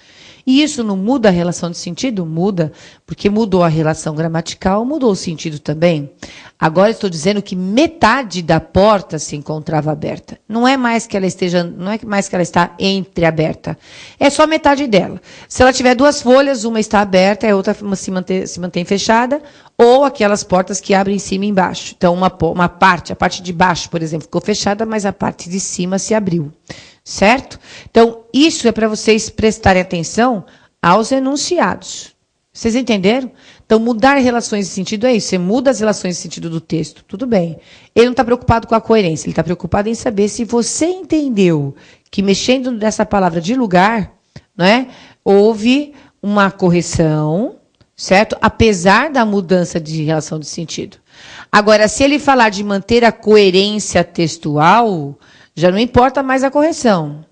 E isso não muda a relação de sentido? Muda, porque mudou a relação gramatical, mudou o sentido também. Agora estou dizendo que metade da porta se encontrava aberta. Não é mais que ela está entreaberta. É só metade dela. Se ela tiver duas folhas, uma está aberta, a outra se mantém fechada, ou aquelas portas que abrem em cima e embaixo. Então, uma parte, a parte de baixo, por exemplo, ficou fechada, mas a parte de cima se abriu. Certo? Então, isso é para vocês prestarem atenção aos enunciados. Vocês entenderam? Então, mudar relações de sentido é isso. Você muda as relações de sentido do texto, tudo bem. Ele não está preocupado com a coerência, ele está preocupado em saber se você entendeu que mexendo nessa palavra de lugar, não é, houve uma correção, certo? Apesar da mudança de relação de sentido. Agora, se ele falar de manter a coerência textual, já não importa mais a correção.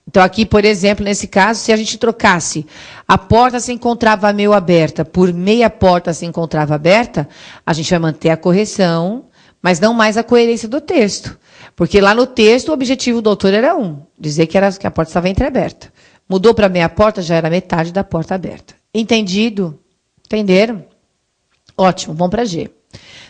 Então, aqui, por exemplo, nesse caso, se a gente trocasse a porta se encontrava meio aberta por meia porta se encontrava aberta, a gente vai manter a correção, mas não mais a coerência do texto. Porque lá no texto, o objetivo do autor era dizer que a porta estava entreaberta. Mudou para meia porta, já era metade da porta aberta. Entendido? Entenderam? Ótimo, vamos para G.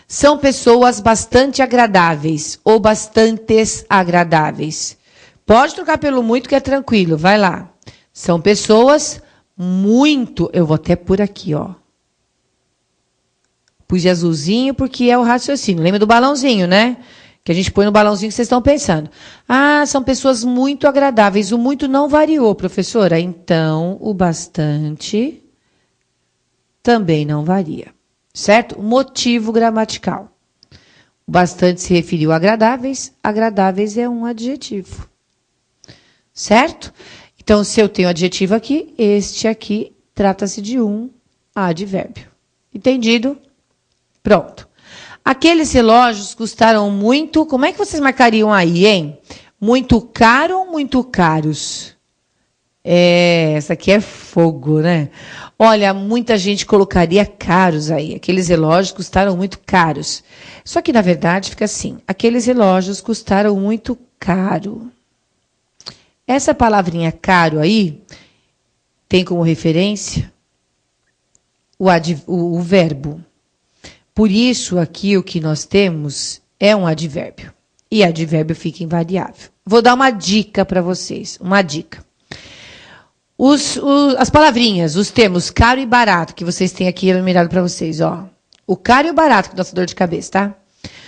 São pessoas bastante agradáveis ou bastantes agradáveis. Pode trocar pelo muito que é tranquilo, vai lá. São pessoas muito, eu vou até por aqui, ó. Pus de azulzinho porque é o raciocínio. Lembra do balãozinho, né? Que a gente põe no balãozinho que vocês estão pensando. Ah, são pessoas muito agradáveis. O muito não variou, professora. Então, o bastante também não varia. Certo? Motivo gramatical. O bastante se referiu a agradáveis. Agradáveis é um adjetivo. Certo? Então, se eu tenho adjetivo aqui, este aqui trata-se de um advérbio. Entendido? Pronto. Aqueles relógios custaram muito... Como é que vocês marcariam aí, hein? Muito caro ou muito caros? Essa aqui é fogo, né? Olha, muita gente colocaria caros aí. Aqueles relógios custaram muito caros. Só que, na verdade, fica assim. Aqueles relógios custaram muito caro. Essa palavrinha caro aí tem como referência o verbo. Por isso, aqui o que nós temos é um advérbio. E advérbio fica invariável. Vou dar uma dica para vocês. Uma dica. As palavrinhas, os termos caro e barato, que vocês têm aqui enumerado para vocês, ó. O caro e o barato, que é nossa dor de cabeça, tá?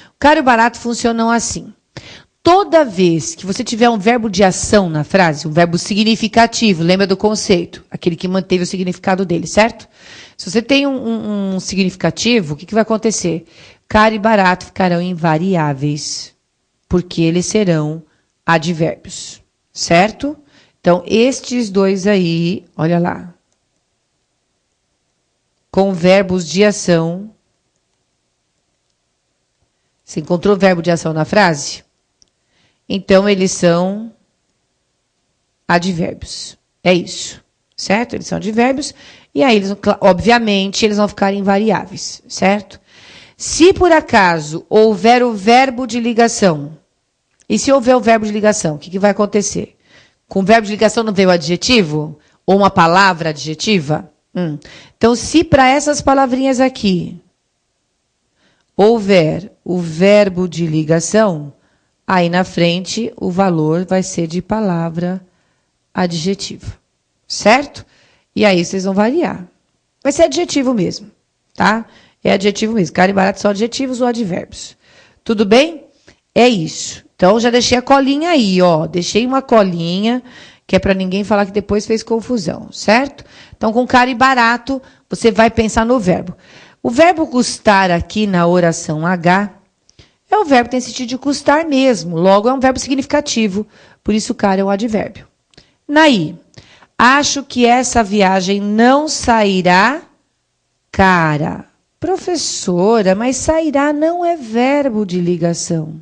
O caro e o barato funcionam assim. Toda vez que você tiver um verbo de ação na frase, um verbo significativo, lembra do conceito, aquele que manteve o significado dele, certo? Se você tem um significativo, o que vai acontecer? Caro e barato ficarão invariáveis, porque eles serão advérbios, certo? Então, estes dois aí, olha lá, com verbos de ação. Você encontrou verbo de ação na frase? Então, eles são advérbios. É isso, certo? Eles são advérbios. E aí, obviamente, eles vão ficar invariáveis, certo? Se por acaso houver o verbo de ligação, e se houver o verbo de ligação, o que vai acontecer? Com o verbo de ligação não veio o adjetivo? Ou uma palavra adjetiva? Então, se para essas palavrinhas aqui houver o verbo de ligação, aí na frente o valor vai ser de palavra adjetiva, certo? E aí vocês vão variar. Vai ser adjetivo mesmo, tá? É adjetivo mesmo. Caro e barato são adjetivos ou advérbios. Tudo bem? É isso. Então, já deixei a colinha aí, ó. Deixei uma colinha, que é para ninguém falar que depois fez confusão, certo? Então, com caro e barato, você vai pensar no verbo. O verbo custar aqui na oração H é o verbo que tem sentido de custar mesmo. Logo, é um verbo significativo. Por isso, caro é um advérbio. Naí, acho que essa viagem não sairá cara. Professora, mas sairá não é verbo de ligação.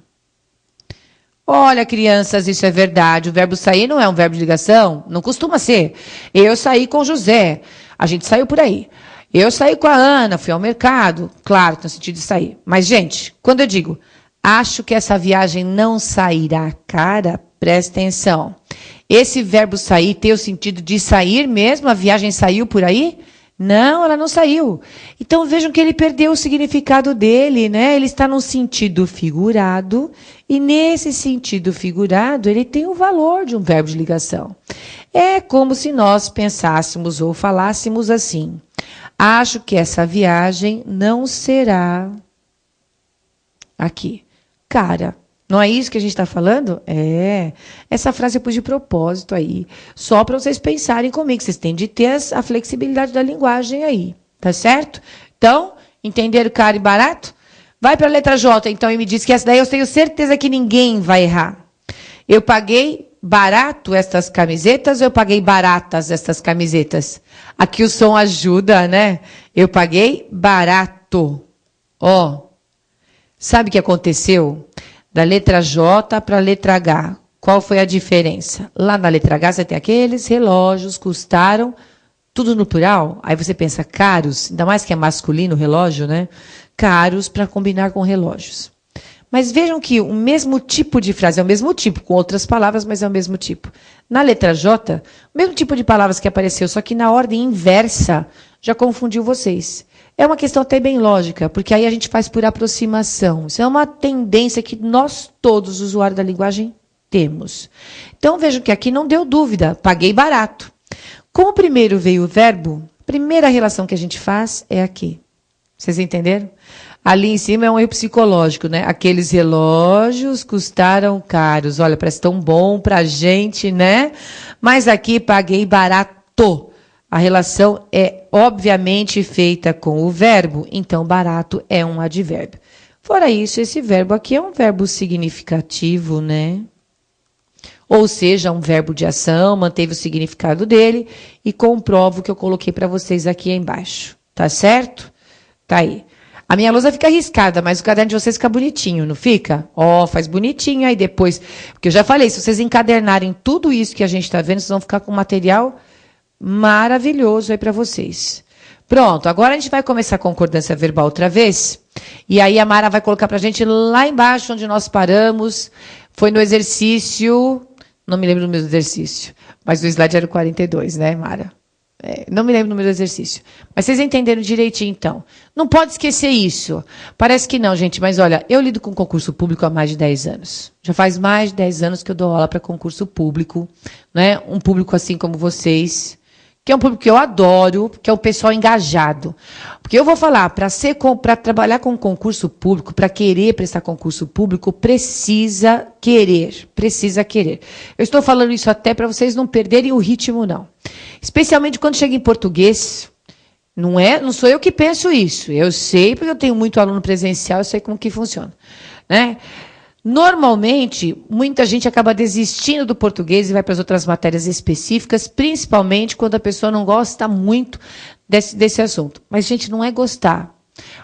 Olha, crianças, isso é verdade. O verbo sair não é um verbo de ligação? Não costuma ser. Eu saí com o José. A gente saiu por aí. Eu saí com a Ana, fui ao mercado. Claro, tem sentido de sair. Mas, gente, quando eu digo, acho que essa viagem não sairá cara, presta atenção. Esse verbo sair tem o sentido de sair mesmo? A viagem saiu por aí? Não, ela não saiu. Então, vejam que ele perdeu o significado dele, né? Ele está num sentido figurado, e nesse sentido figurado, ele tem o valor de um verbo de ligação. É como se nós pensássemos ou falássemos assim: acho que essa viagem não será aqui cara. Não é isso que a gente está falando? É. Essa frase eu pus de propósito aí. Só para vocês pensarem comigo. Vocês têm de ter a flexibilidade da linguagem aí. Tá certo? Então, entenderam caro e barato? Vai para a letra J, então, e me diz que essa daí eu tenho certeza que ninguém vai errar. Eu paguei barato estas camisetas ou eu paguei baratas estas camisetas? Aqui o som ajuda, né? Eu paguei barato. Ó. Sabe o que aconteceu? Da letra J para a letra H. Qual foi a diferença? Lá na letra H você tem aqueles relógios custaram, tudo no plural. Aí você pensa caros, ainda mais que é masculino o relógio, né? Caros para combinar com relógios. Mas vejam que o mesmo tipo de frase, é o mesmo tipo, com outras palavras, mas é o mesmo tipo. Na letra J, o mesmo tipo de palavras que apareceu, só que na ordem inversa, já confundiu vocês. É uma questão até bem lógica, porque aí a gente faz por aproximação. Isso é uma tendência que nós todos, usuários da linguagem, temos. Então, vejam que aqui não deu dúvida, paguei barato. Como primeiro veio o verbo, a primeira relação que a gente faz é aqui. Vocês entenderam? Ali em cima é um erro psicológico, né? Aqueles relógios custaram caros. Olha, parece tão bom pra gente, né? Mas aqui paguei barato. A relação é, obviamente, feita com o verbo, então barato é um advérbio. Fora isso, esse verbo aqui é um verbo significativo, né? Ou seja, um verbo de ação, manteve o significado dele e comprovo o que eu coloquei para vocês aqui embaixo. Tá certo? Tá aí. A minha lousa fica riscada, mas o caderno de vocês fica bonitinho, não fica? Ó, faz bonitinho aí depois. Porque eu já falei, se vocês encadernarem tudo isso que a gente está vendo, vocês vão ficar com material maravilhoso aí para vocês. Pronto, agora a gente vai começar a concordância verbal outra vez. E aí a Mara vai colocar para a gente lá embaixo onde nós paramos. Foi no exercício, não me lembro do meu exercício, mas o slide era o 42, né, Mara? Não me lembro do número do exercício. Mas vocês entenderam direitinho, então. Não pode esquecer isso. Parece que não, gente, mas olha, eu lido com concurso público há mais de 10 anos. Já faz mais de 10 anos que eu dou aula para concurso público, né? Um público assim como vocês, que é um público que eu adoro, que é o pessoal engajado. Porque eu vou falar, para trabalhar com concurso público, para querer prestar concurso público, precisa querer, precisa querer. Eu estou falando isso até para vocês não perderem o ritmo, não. Especialmente quando chega em português, não sou eu que penso isso. Eu sei, porque eu tenho muito aluno presencial, eu sei como que funciona, né? Normalmente, muita gente acaba desistindo do português e vai para as outras matérias específicas, principalmente quando a pessoa não gosta muito desse assunto. Mas, gente, não é gostar.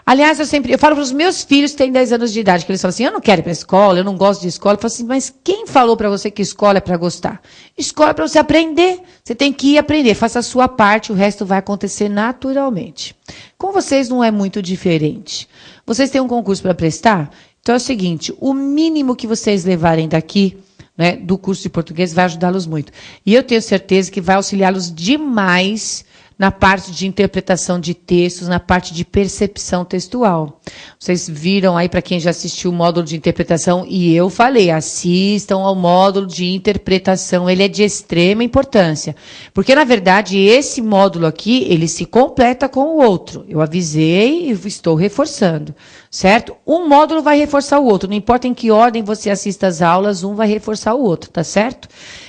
Aliás, eu falo para os meus filhos que têm 10 anos de idade, que eles falam assim, eu não quero ir para a escola, eu não gosto de escola. Eu falo assim, mas quem falou para você que escola é para gostar? Escola é para você aprender. Você tem que ir aprender, faça a sua parte, o resto vai acontecer naturalmente. Com vocês não é muito diferente. Vocês têm um concurso para prestar? Então é o seguinte, o mínimo que vocês levarem daqui, né, do curso de português vai ajudá-los muito. E eu tenho certeza que vai auxiliá-los demais na parte de interpretação de textos, na parte de percepção textual. Vocês viram aí, para quem já assistiu o módulo de interpretação, e eu falei, assistam ao módulo de interpretação, ele é de extrema importância. Porque, na verdade, esse módulo aqui, ele se completa com o outro. Eu avisei e estou reforçando, certo? Um módulo vai reforçar o outro, não importa em que ordem você assista às aulas, um vai reforçar o outro, tá certo?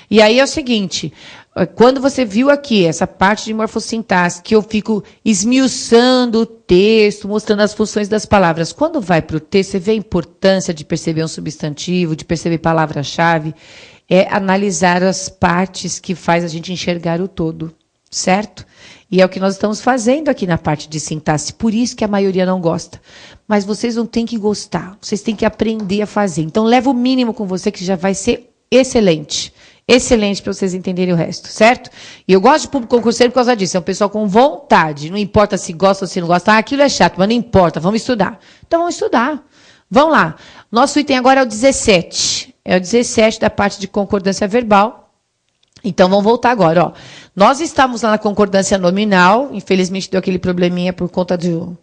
E aí é o seguinte, quando você viu aqui essa parte de morfossintaxe, que eu fico esmiuçando o texto, mostrando as funções das palavras, quando vai para o texto, você vê a importância de perceber um substantivo, de perceber palavra-chave, é analisar as partes que faz a gente enxergar o todo, certo? E é o que nós estamos fazendo aqui na parte de sintaxe, por isso que a maioria não gosta. Mas vocês não têm que gostar, vocês têm que aprender a fazer. Então, leva o mínimo com você, que já vai ser excelente. Excelente para vocês entenderem o resto, certo? E eu gosto de público concurseiro por causa disso. É um pessoal com vontade. Não importa se gosta ou se não gosta. Ah, aquilo é chato, mas não importa. Vamos estudar. Então, vamos estudar. Vamos lá. Nosso item agora é o 17. É o 17 da parte de concordância verbal. Então, vamos voltar agora. Ó. Nós estamos lá na concordância nominal. Infelizmente, deu aquele probleminha por conta do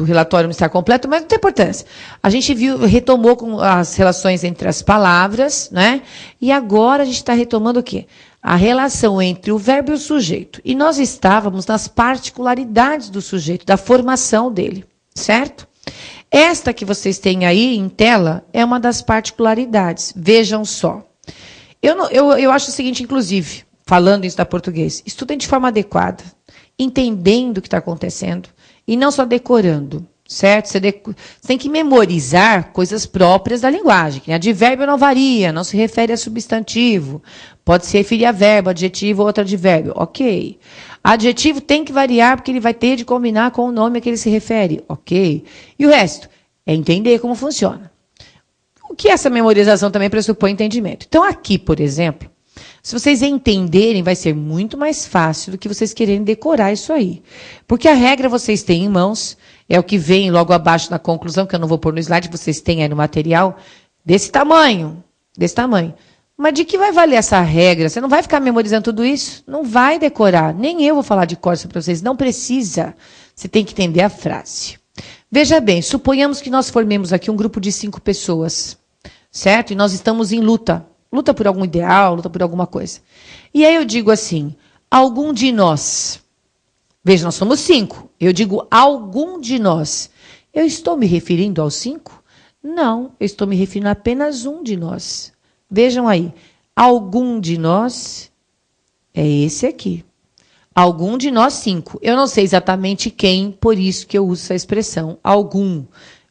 relatório não estar completo, mas não tem importância. A gente retomou com as relações entre as palavras, né? E agora a gente está retomando o quê? A relação entre o verbo e o sujeito. E nós estávamos nas particularidades do sujeito, da formação dele, certo? Esta que vocês têm aí em tela é uma das particularidades. Vejam só. Eu acho o seguinte, inclusive, falando isso da português, estudem de forma adequada, entendendo o que está acontecendo, e não só decorando, certo? Você tem que memorizar coisas próprias da linguagem. Que advérbio não varia, não se refere a substantivo. Pode se referir a verbo, adjetivo ou outro advérbio. Ok. Adjetivo tem que variar porque ele vai ter de combinar com o nome a que ele se refere. Ok. E o resto? É entender como funciona. O que essa memorização também pressupõe entendimento. Então, aqui, por exemplo, se vocês entenderem, vai ser muito mais fácil do que vocês quererem decorar isso aí. Porque a regra vocês têm em mãos, é o que vem logo abaixo na conclusão, que eu não vou pôr no slide, vocês têm aí no material, desse tamanho, desse tamanho. Mas de que vai valer essa regra? Você não vai ficar memorizando tudo isso? Não vai decorar. Nem eu vou falar de cor para vocês, não precisa. Você tem que entender a frase. Veja bem, suponhamos que nós formemos aqui um grupo de 5 pessoas, certo? E nós estamos em luta. Luta por algum ideal, luta por alguma coisa. E aí eu digo assim, algum de nós. Veja, nós somos 5. Eu digo algum de nós. Eu estou me referindo aos 5? Não, eu estou me referindo a apenas um de nós. Vejam aí, algum de nós é esse aqui. Algum de nós 5. Eu não sei exatamente quem, por isso que eu uso essa expressão, algum.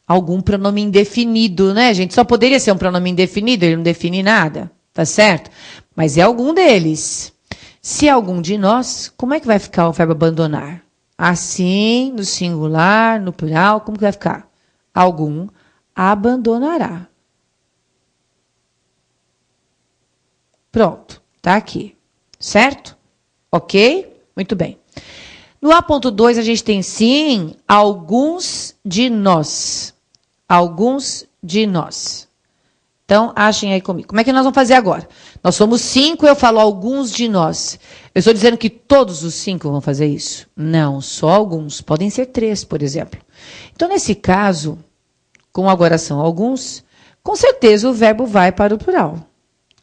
Algum pronome indefinido, né, gente? Só poderia ser um pronome indefinido, ele não define nada, tá certo? Mas é algum deles. Se é algum de nós, como é que vai ficar o verbo abandonar? Assim, no singular, no plural, como que vai ficar? Algum abandonará. Pronto, tá aqui. Certo? Ok? Muito bem. No A.2, a gente tem, sim, alguns de nós. Alguns de nós. Então, achem aí comigo. Como é que nós vamos fazer agora? Nós somos 5, eu falo alguns de nós. Eu estou dizendo que todos os 5 vão fazer isso? Não, só alguns. Podem ser 3, por exemplo. Então, nesse caso, com agora são alguns, com certeza o verbo vai para o plural.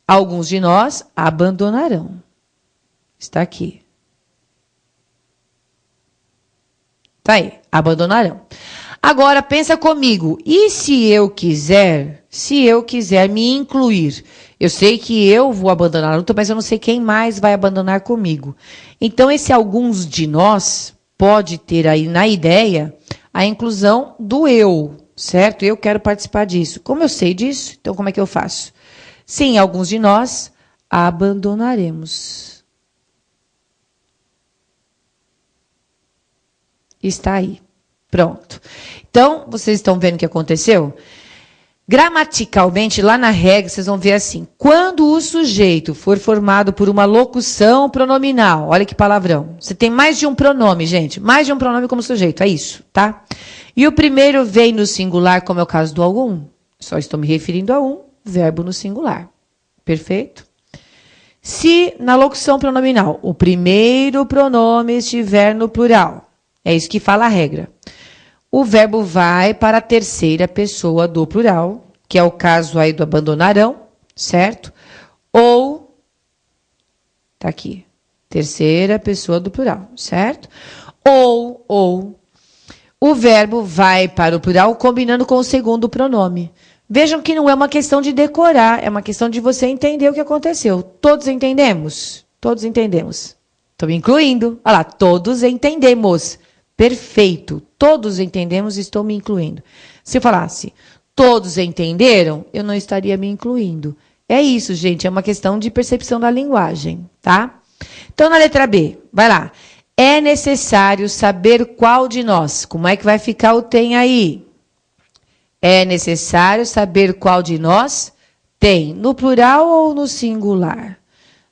Alguns de nós abandonarão. Está aqui. Tá aí, abandonarão. Agora, pensa comigo. E se eu quiser me incluir? Eu sei que eu vou abandonar a luta, mas eu não sei quem mais vai abandonar comigo. Então, esse alguns de nós pode ter aí na ideia a inclusão do eu, certo? Eu quero participar disso. Como eu sei disso, então como é que eu faço? Sim, alguns de nós abandonaremos. Está aí. Pronto. Então, vocês estão vendo o que aconteceu? Gramaticalmente, lá na regra, vocês vão ver assim. Quando o sujeito for formado por uma locução pronominal, olha que palavrão. Você tem mais de um pronome, gente. Mais de um pronome como sujeito, é isso, tá? E o primeiro vem no singular, como é o caso do algum. Só estou me referindo a um verbo no singular. Perfeito? Se na locução pronominal o primeiro pronome estiver no plural, é isso que fala a regra. O verbo vai para a terceira pessoa do plural, que é o caso aí do abandonarão, certo? Ou, tá aqui, terceira pessoa do plural, certo? Ou, o verbo vai para o plural combinando com o segundo pronome. Vejam que não é uma questão de decorar, é uma questão de você entender o que aconteceu. Todos entendemos? Todos entendemos. Estou me incluindo. Olha lá, todos entendemos. Perfeito. Todos entendemos e estou me incluindo. Se eu falasse, todos entenderam, eu não estaria me incluindo. É isso, gente. É uma questão de percepção da linguagem, tá? Então, na letra B, vai lá. É necessário saber qual de nós. Como é que vai ficar o tem aí? É necessário saber qual de nós tem. No plural ou no singular?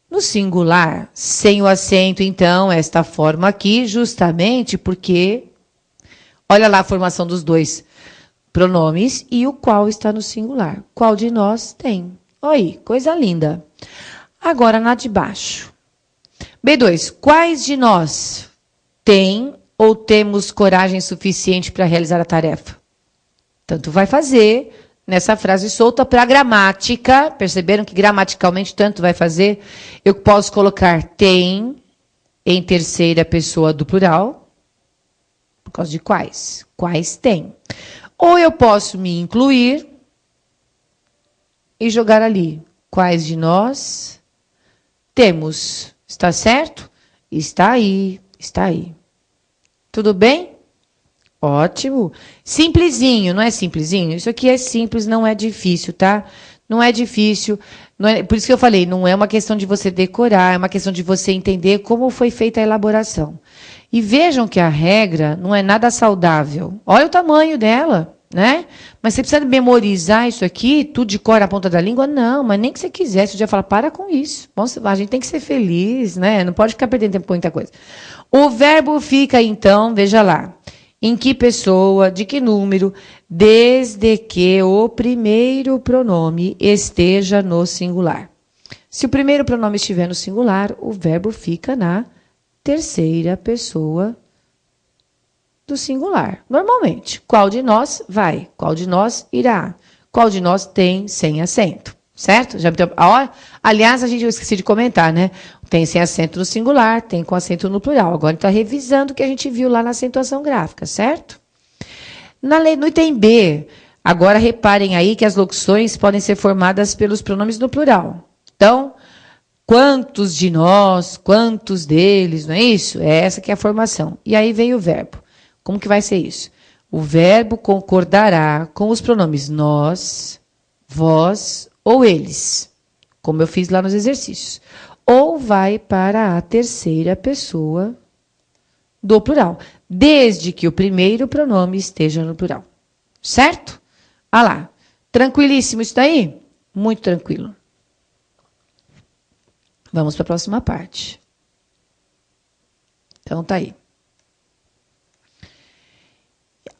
No singular, sem o acento, então, esta forma aqui, justamente porque, olha lá a formação dos dois pronomes e o qual está no singular. Qual de nós tem? Oi, coisa linda. Agora, na de baixo. B2, quais de nós tem ou temos coragem suficiente para realizar a tarefa? Tanto vai fazer nessa frase solta para a gramática. Perceberam que gramaticalmente tanto vai fazer? Eu posso colocar tem em terceira pessoa do plural. Por causa de quais? Quais tem. Ou eu posso me incluir e jogar ali. Quais de nós temos? Está certo? Está aí, está aí. Tudo bem? Ótimo. Simplesinho, não é simplesinho? Isso aqui é simples, não é difícil, tá? Não é difícil. Não é, por isso que eu falei, não é uma questão de você decorar, é uma questão de você entender como foi feita a elaboração. E vejam que a regra não é nada saudável. Olha o tamanho dela, né? Mas você precisa memorizar isso aqui, tudo de cor na ponta da língua? Não, mas nem que você quisesse. Eu já falo, para com isso. A gente tem que ser feliz, né? Não pode ficar perdendo tempo com muita coisa. O verbo fica, então, veja lá. Em que pessoa, de que número, desde que o primeiro pronome esteja no singular. Se o primeiro pronome estiver no singular, o verbo fica na terceira pessoa do singular. Normalmente, qual de nós vai? Qual de nós irá? Qual de nós tem sem acento? Certo? Já, aliás, eu esqueci de comentar, né? Tem sem acento no singular, tem com acento no plural. Agora está revisando o que a gente viu lá na acentuação gráfica, certo? No item B, agora reparem aí que as locuções podem ser formadas pelos pronomes no plural. Então, quantos de nós, quantos deles, não é isso? É essa que é a formação. E aí vem o verbo. Como que vai ser isso? O verbo concordará com os pronomes nós, vós ou eles, como eu fiz lá nos exercícios. Ou vai para a terceira pessoa do plural, desde que o primeiro pronome esteja no plural. Certo? Ah lá. Tranquilíssimo isso daí? Muito tranquilo. Vamos para a próxima parte. Então, tá aí.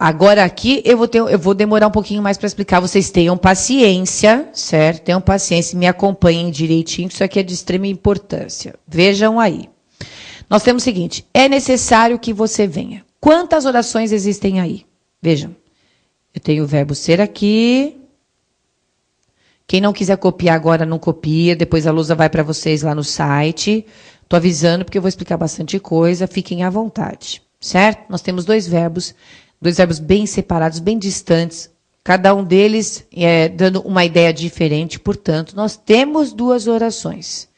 Agora aqui eu vou demorar um pouquinho mais para explicar. Vocês tenham paciência, certo? Tenham paciência e me acompanhem direitinho, que isso aqui é de extrema importância. Vejam aí. Nós temos o seguinte, é necessário que você venha. Quantas orações existem aí? Vejam. Eu tenho o verbo ser aqui. Quem não quiser copiar agora, não copia. Depois a lousa vai para vocês lá no site. Tô avisando porque eu vou explicar bastante coisa, fiquem à vontade, certo? Nós temos dois verbos bem separados, bem distantes, cada um deles dando uma ideia diferente, portanto, nós temos duas orações.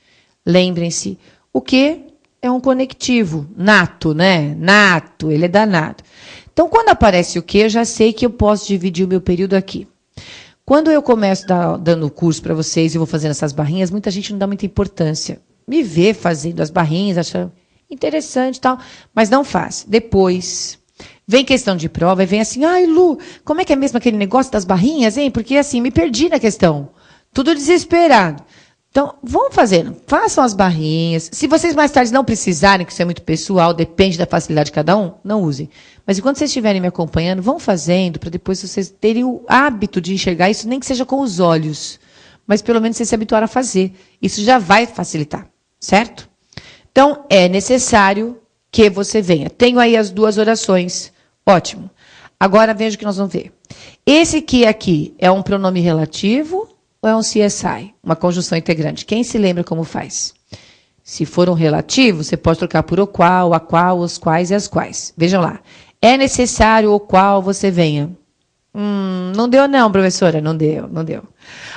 Lembrem-se, o que é um conectivo, nato, né? Nato, ele é danado. Então, quando aparece o que, eu já sei que eu posso dividir o meu período aqui. Quando eu começo dando o curso para vocês e vou fazendo essas barrinhas, muita gente não dá muita importância. Me vê fazendo as barrinhas, acha interessante e tal, mas não faz. Depois, vem questão de prova e vem assim, ai, Lu, como é que é mesmo aquele negócio das barrinhas, hein? Porque assim, me perdi na questão. Tudo desesperado. Então, vão fazendo, façam as barrinhas. Se vocês mais tarde não precisarem, que isso é muito pessoal, depende da facilidade de cada um, não usem. Mas enquanto vocês estiverem me acompanhando, vão fazendo, para depois vocês terem o hábito de enxergar isso, nem que seja com os olhos. Mas pelo menos vocês se habituaram a fazer. Isso já vai facilitar, certo? Então, é necessário que você venha. Tenho aí as duas orações. Ótimo. Agora veja o que nós vamos ver. Esse que aqui é um pronome relativo ou é um CSI? Uma conjunção integrante. Quem se lembra como faz? Se for um relativo, você pode trocar por o qual, a qual, os quais e as quais. Vejam lá. É necessário o qual você venha. Não deu não, professora. Não deu, não deu.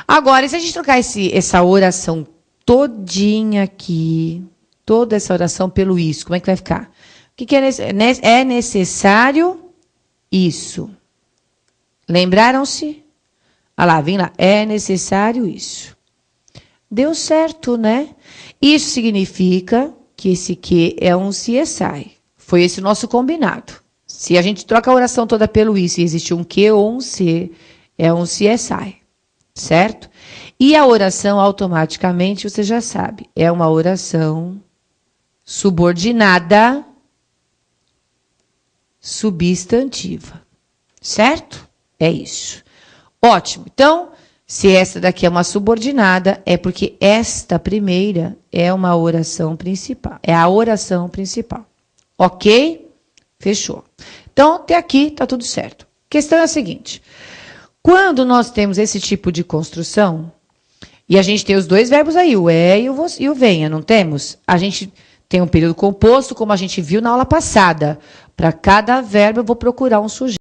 Agora, e se a gente trocar essa oração todinha aqui, toda essa oração pelo isso, como é que vai ficar? O que é necessário isso? Lembraram-se? Olha lá, vem lá. É necessário isso. Deu certo, né? Isso significa que esse que é um CSI. Foi esse o nosso combinado. Se a gente troca a oração toda pelo isso e existe um que ou um se, é um CSI. Certo? E a oração, automaticamente, você já sabe, é uma oração subordinada substantiva. Certo? É isso. Ótimo. Então, se essa daqui é uma subordinada, é porque esta primeira é uma oração principal. É a oração principal. Ok? Fechou. Então, até aqui está tudo certo. A questão é a seguinte. Quando nós temos esse tipo de construção, e a gente tem os dois verbos aí, o é e o venha, não temos? A gente tem um período composto, como a gente viu na aula passada. Para cada verbo, eu vou procurar um sujeito.